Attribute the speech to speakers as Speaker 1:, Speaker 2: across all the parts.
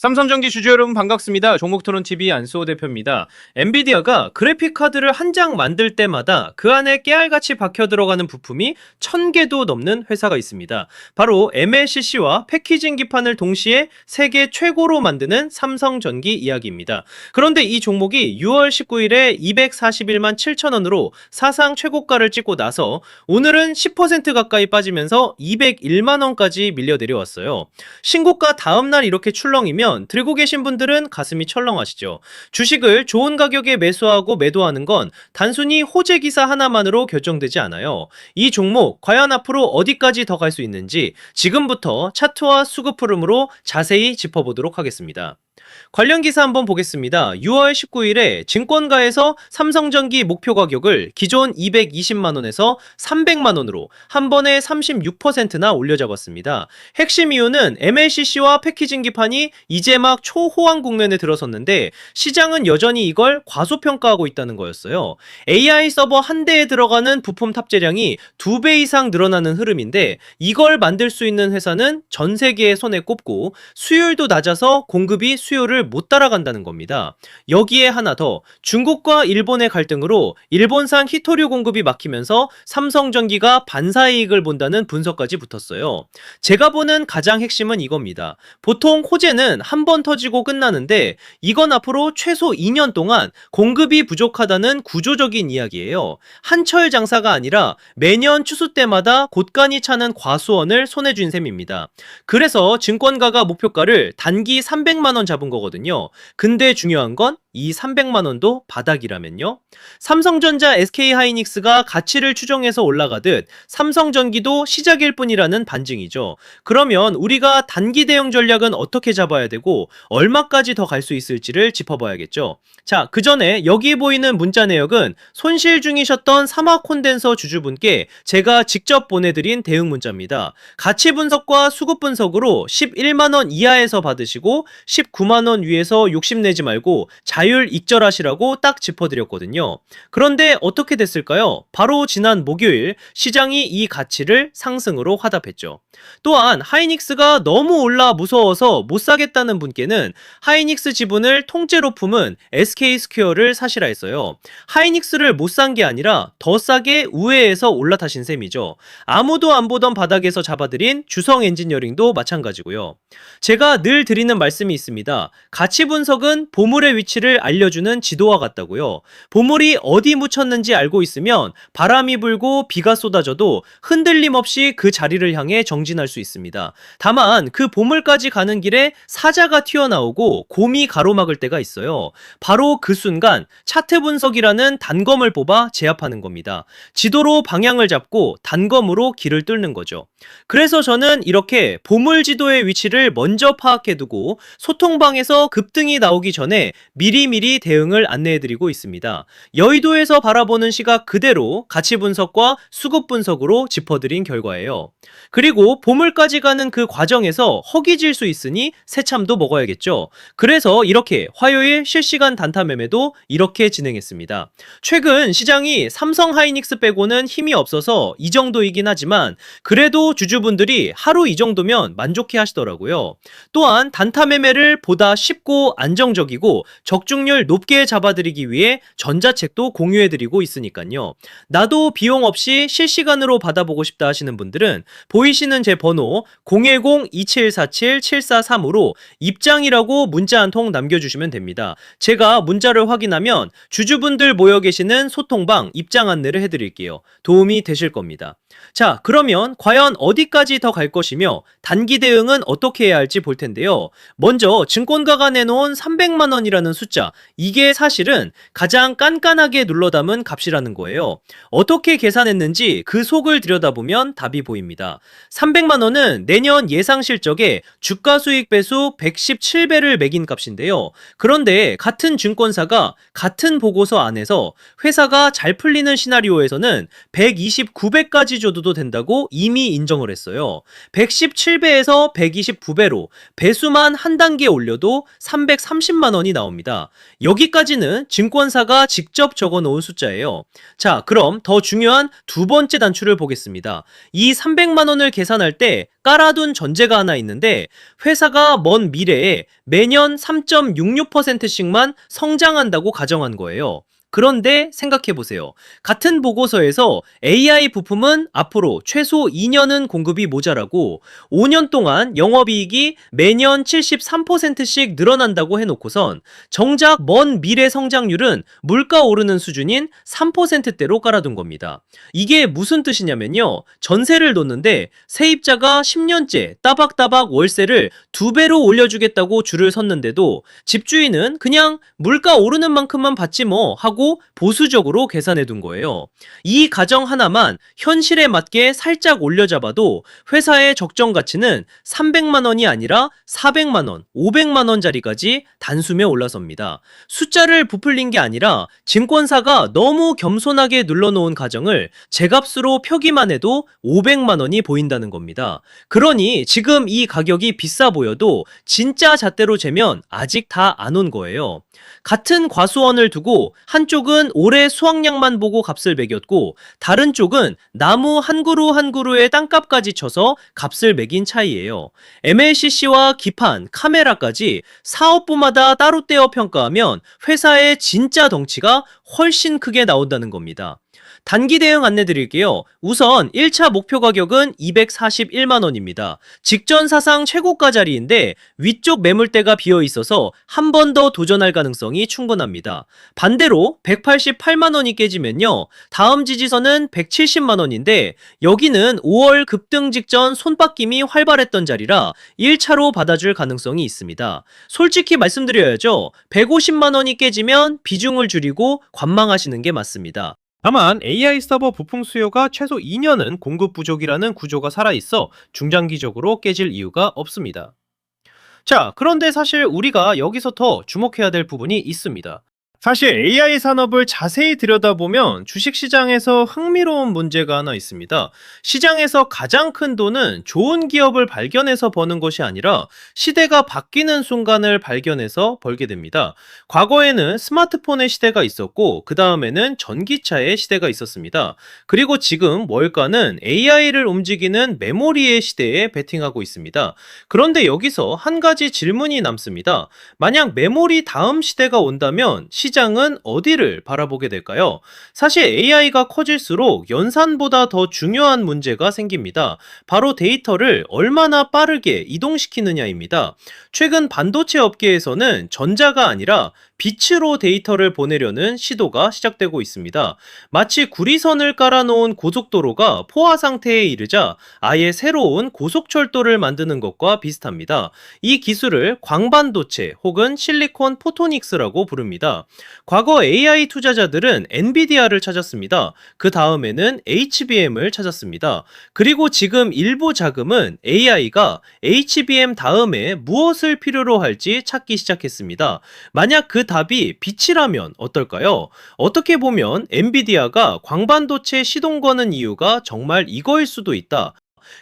Speaker 1: 삼성전기 주주 여러분 반갑습니다. 종목토론TV 안수호 대표입니다. 엔비디아가 그래픽카드를 한 장 만들 때마다 그 안에 깨알같이 박혀 들어가는 부품이 1000개도 넘는 회사가 있습니다. 바로 MLCC와 패키징 기판을 동시에 세계 최고로 만드는 삼성전기 이야기입니다. 그런데 이 종목이 6월 19일에 241만 7천원으로 사상 최고가를 찍고 나서 오늘은 10% 가까이 빠지면서 201만원까지 밀려 내려왔어요. 신고가 다음날 이렇게 출렁이면 들고 계신 분들은 가슴이 철렁하시죠. 주식을 좋은 가격에 매수하고 매도하는 건 단순히 호재 기사 하나만으로 결정되지 않아요. 이 종목 과연 앞으로 어디까지 더 갈 수 있는지 지금부터 차트와 수급 흐름으로 자세히 짚어보도록 하겠습니다. 관련 기사 한번 보겠습니다. 6월 19일에 증권가에서 삼성전기 목표 가격을 기존 220만원에서 300만원으로 한 번에 36%나 올려 잡았습니다. 핵심 이유는 MLCC와 패키징 기판이 이제 막 초호황 국면에 들어섰는데 시장은 여전히 이걸 과소평가하고 있다는 거였어요. AI 서버 한 대에 들어가는 부품 탑재량이 2배 이상 늘어나는 흐름인데 이걸 만들 수 있는 회사는 전 세계에 손에 꼽고 수율도 낮아서 공급이 수요를 못 따라간다는 겁니다. 여기에 하나 더 중국과 일본의 갈등으로 일본산 히토류 공급이 막히면서 삼성전기가 반사이익을 본다는 분석까지 붙었어요. 제가 보는 가장 핵심은 이겁니다. 보통 호재는 한 번 터지고 끝나는데 이건 앞으로 최소 2년 동안 공급이 부족하다는 구조적인 이야기예요. 한철 장사가 아니라 매년 추수 때마다 곳간이 차는 과수원을 손에 쥔 셈입니다. 그래서 증권가가 목표가를 단기 300만원 잡은 거거든요. 근데 중요한 건 이 300만원도 바닥이라면요. 삼성전자, SK하이닉스가 가치를 추정해서 올라가듯 삼성전기도 시작일 뿐이라는 반증이죠. 그러면 우리가 단기 대응 전략은 어떻게 잡아야 되고 얼마까지 더 갈 수 있을지를 짚어봐야겠죠. 자, 그 전에 여기 보이는 문자 내역은 손실 중이셨던 사마콘덴서 주주분께 제가 직접 보내드린 대응 문자입니다. 가치 분석과 수급 분석으로 11만원 이하에서 받으시고 19만원 위에서 욕심내지 말고 자율 익절하시라고 딱 짚어드렸거든요. 그런데 어떻게 됐을까요? 바로 지난 목요일 시장이 이 가치를 상승으로 화답했죠. 또한 하이닉스가 너무 올라 무서워서 못 사겠다는 분께는 하이닉스 지분을 통째로 품은 SK스퀘어를 사시라 했어요. 하이닉스를 못 산 게 아니라 더 싸게 우회해서 올라타신 셈이죠. 아무도 안 보던 바닥에서 잡아들인 주성 엔지니어링도 마찬가지고요. 제가 늘 드리는 말씀이 있습니다. 가치 분석은 보물의 위치를 알려주는 지도와 같다고요. 보물이 어디 묻혔는지 알고 있으면 바람이 불고 비가 쏟아져도 흔들림 없이 그 자리를 향해 정진할 수 있습니다. 다만 그 보물까지 가는 길에 사자가 튀어나오고 곰이 가로막을 때가 있어요. 바로 그 순간 차트 분석이라는 단검을 뽑아 제압하는 겁니다. 지도로 방향을 잡고 단검으로 길을 뚫는 거죠. 그래서 저는 이렇게 보물 지도의 위치를 먼저 파악해두고 소통방에서 급등이 나오기 전에 미리미리 대응을 안내해드리고 있습니다. 여의도에서 바라보는 시각 그대로 가치 분석과 수급 분석으로 짚어드린 결과예요. 그리고 보물까지 가는 그 과정에서 허기질 수 있으니 새참도 먹어야겠죠. 그래서 이렇게 화요일 실시간 단타 매매도 이렇게 진행했습니다. 최근 시장이 삼성 하이닉스 빼고는 힘이 없어서 이 정도이긴 하지만 그래도 주주분들이 하루 이 정도면 만족해 하시더라고요. 또한 단타 매매를 보다 쉽고 안정적이고 적중률 높게 잡아드리기 위해 전자책도 공유해드리고 있으니까요. 나도 비용 없이 실시간으로 받아보고 싶다 하시는 분들은 보이시는 제 번호 010-2747-7435로 입장이라고 문자 한 통 남겨주시면 됩니다. 제가 문자를 확인하면 주주분들 모여 계시는 소통방 입장 안내를 해드릴게요. 도움이 되실 겁니다. 자, 그러면 과연 어디까지 더 갈 것이며 단기 대응은 어떻게 해야 할지 볼 텐데요. 먼저 증권가가 내놓은 300만원이라는 숫자, 이게 사실은 가장 깐깐하게 눌러 담은 값이라는 거예요. 어떻게 계산했는지 그 속을 들여다보면 답이 보입니다. 300만원은 내년 예상 실적에 주가 수익 배수 117배를 매긴 값인데요. 그런데 같은 증권사가 같은 보고서 안에서 회사가 잘 풀리는 시나리오에서는 129배까지 줘도 된다고 이미 인정을 했어요. 117배에서 129배로 배수만 한 단계 올려도 330만원이 나옵니다. 겁니다. 여기까지는 증권사가 직접 적어 놓은 숫자예요. 자, 그럼 더 중요한 두 번째 단추를 보겠습니다. 이 300만 원을 계산할 때 깔아둔 전제가 하나 있는데 회사가 먼 미래에 매년 3.66%씩만 성장한다고 가정한 거예요. 그런데 생각해보세요. 같은 보고서에서 AI 부품은 앞으로 최소 2년은 공급이 모자라고 5년 동안 영업이익이 매년 73%씩 늘어난다고 해놓고선 정작 먼 미래 성장률은 물가 오르는 수준인 3%대로 깔아둔 겁니다. 이게 무슨 뜻이냐면요. 전세를 놓는데 세입자가 10년째 따박따박 월세를 2배로 올려주겠다고 줄을 섰는데도 집주인은 그냥 물가 오르는 만큼만 받지 뭐 하고 보수적으로 계산해 둔 거예요. 이 가정 하나만 현실에 맞게 살짝 올려잡아도 회사의 적정 가치는 300만 원이 아니라 400만 원, 500만 원짜리까지 단숨에 올라섭니다. 숫자를 부풀린 게 아니라 증권사가 너무 겸손하게 눌러놓은 가정을 제값으로 펴기만 해도 500만 원이 보인다는 겁니다. 그러니 지금 이 가격이 비싸 보여도 진짜 잣대로 재면 아직 다 안 온 거예요. 같은 과수원을 두고 한쪽은 올해 수확량만 보고 값을 매겼고 다른 쪽은 나무 한 그루 한 그루의 땅값까지 쳐서 값을 매긴 차이예요. MLCC와 기판, 카메라까지 사업부마다 따로 떼어 평가하면 회사의 진짜 덩치가 훨씬 크게 나온다는 겁니다. 단기 대응 안내 드릴게요. 우선 1차 목표 가격은 241만 원입니다. 직전 사상 최고가 자리인데 위쪽 매물대가 비어 있어서 한 번 더 도전할 가능성이 충분합니다. 반대로 188만 원이 깨지면요. 다음 지지선은 170만 원인데 여기는 5월 급등 직전 손바뀜이 활발했던 자리라 1차로 받아줄 가능성이 있습니다. 솔직히 말씀드려야죠. 150만 원이 깨지면 비중을 줄이고 관망하시는 게 맞습니다.
Speaker 2: 다만 AI 서버 부품 수요가 최소 2년은 공급 부족이라는 구조가 살아있어 중장기적으로 깨질 이유가 없습니다.
Speaker 1: 자, 그런데 사실 우리가 여기서 더 주목해야 될 부분이 있습니다. 사실 AI 산업을 자세히 들여다보면 주식시장에서 흥미로운 문제가 하나 있습니다. 시장에서 가장 큰 돈은 좋은 기업을 발견해서 버는 것이 아니라 시대가 바뀌는 순간을 발견해서 벌게 됩니다. 과거에는 스마트폰의 시대가 있었고 그 다음에는 전기차의 시대가 있었습니다. 그리고 지금 월가는 AI를 움직이는 메모리의 시대에 베팅하고 있습니다. 그런데 여기서 한 가지 질문이 남습니다. 만약 메모리 다음 시대가 온다면 시장은 어디를 바라보게 될까요? 사실 AI가 커질수록 연산보다 더 중요한 문제가 생깁니다. 바로 데이터를 얼마나 빠르게 이동시키느냐입니다. 최근 반도체 업계에서는 전자가 아니라 빛으로 데이터를 보내려는 시도가 시작되고 있습니다. 마치 구리선을 깔아놓은 고속도로가 포화 상태에 이르자 아예 새로운 고속철도를 만드는 것과 비슷합니다. 이 기술을 광반도체 혹은 실리콘 포토닉스라고 부릅니다. 과거 AI 투자자들은 엔비디아를 찾았습니다. 그 다음에는 HBM을 찾았습니다. 그리고 지금 일부 자금은 AI가 HBM 다음에 무엇을 필요로 할지 찾기 시작했습니다. 만약 그 답이 빛이라면 어떨까요? 어떻게 보면 엔비디아가 광반도체 시동 거는 이유가 정말 이거일 수도 있다.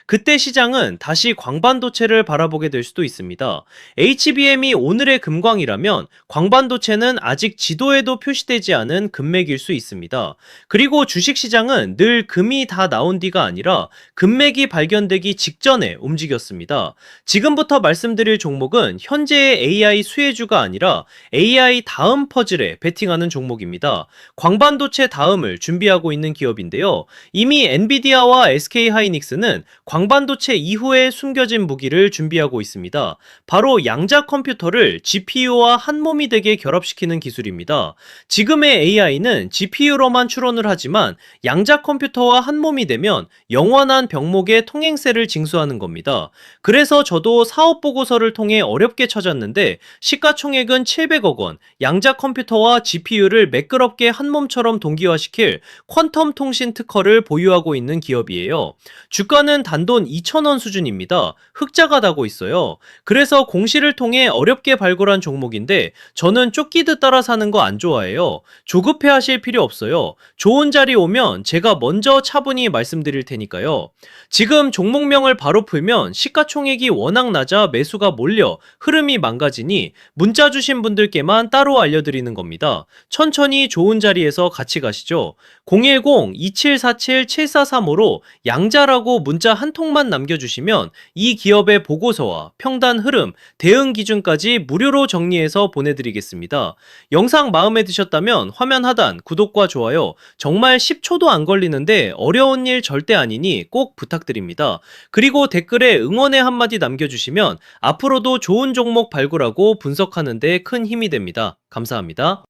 Speaker 1: 그때 시장은 다시 광반도체를 바라보게 될 수도 있습니다. HBM이 오늘의 금광이라면 광반도체는 아직 지도에도 표시되지 않은 금맥일 수 있습니다. 그리고 주식시장은 늘 금이 다 나온 뒤가 아니라 금맥이 발견되기 직전에 움직였습니다. 지금부터 말씀드릴 종목은 현재의 AI 수혜주가 아니라 AI 다음 퍼즐에 베팅하는 종목입니다. 광반도체 다음을 준비하고 있는 기업인데요. 이미 엔비디아와 SK하이닉스는 광반도체 이후에 숨겨진 무기를 준비하고 있습니다. 바로 양자 컴퓨터를 GPU와 한 몸이 되게 결합시키는 기술입니다. 지금의 AI는 GPU로만 추론을 하지만 양자 컴퓨터와 한 몸이 되면 영원한 병목의 통행세를 징수하는 겁니다. 그래서 저도 사업 보고서를 통해 어렵게 찾았는데 시가총액은 700억 원, 양자 컴퓨터와 GPU를 매끄럽게 한 몸처럼 동기화시킬 퀀텀 통신 특허를 보유하고 있는 기업이에요. 주가는 현재는 단돈 2,000원 수준입니다. 흑자가 나고 있어요. 그래서 공시를 통해 어렵게 발굴한 종목인데 저는 쫓기듯 따라 사는 거 안 좋아해요. 조급해 하실 필요 없어요. 좋은 자리 오면 제가 먼저 차분히 말씀드릴 테니까요. 지금 종목명을 바로 풀면 시가총액이 워낙 낮아 매수가 몰려 흐름이 망가지니 문자 주신 분들께만 따로 알려드리는 겁니다. 천천히 좋은 자리에서 같이 가시죠. 010-2747-7435로 양자라고 문자 한 통만 남겨주시면 이 기업의 보고서와 평단 흐름, 대응 기준까지 무료로 정리해서 보내드리겠습니다. 영상 마음에 드셨다면 화면 하단 구독과 좋아요 정말 10초도 안 걸리는데 어려운 일 절대 아니니 꼭 부탁드립니다. 그리고 댓글에 응원의 한마디 남겨주시면 앞으로도 좋은 종목 발굴하고 분석하는 데 큰 힘이 됩니다. 감사합니다.